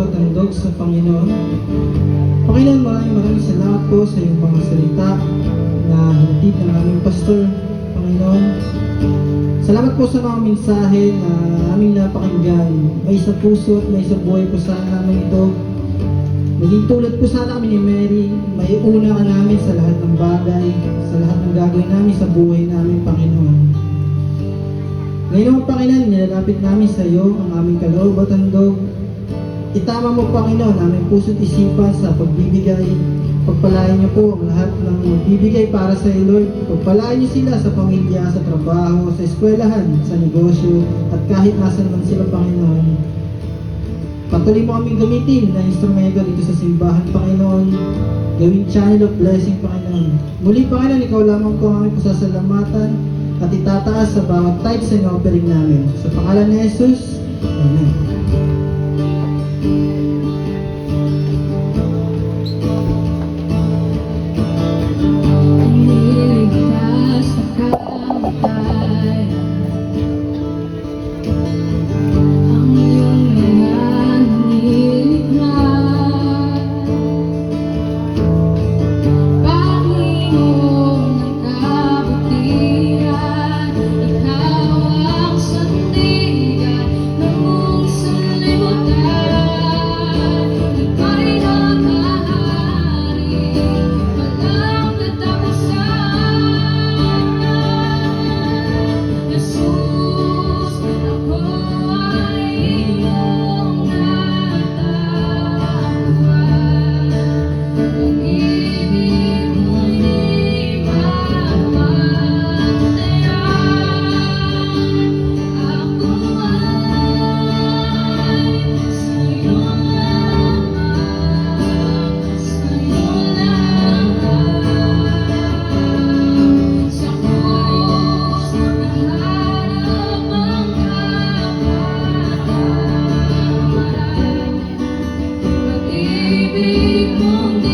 kaloob at handog sa Panginoon. Panginoon, maraming salamat po sa iyong mga salita na hinatid ng aming pastor. Panginoon, salamat po sa mga mensahe na aming napakinggan. May sa puso at may sa buhay po sana namin ito. Maging tulad po sana kami ni Mary, may una ka namin sa lahat ng bagay, sa lahat ng gagawin namin sa buhay namin, Panginoon. Ngayon, Panginoon, nilalapit namin sa iyo ang aming kaloob at handog. Itama mo, Panginoon, aming puso't isipan sa pagbibigay. Pagpalain niyo po ang lahat ng magbibigay para sa iyo, Lord. Pagpalain niyo sila sa pamilya, sa trabaho, sa eskwelahan, sa negosyo, at kahit nasan man sila, Panginoon. Patuloy mo kaming gamitin na instrumento dito sa simbahan, Panginoon. Gawing channel of blessing, Panginoon. Muli, Panginoon, ikaw lamang po ang aming pasasalamatan at itataas sa bawat tithes and offering namin. Sa pangalan ni Jesus, Amen. Pag-ibig mong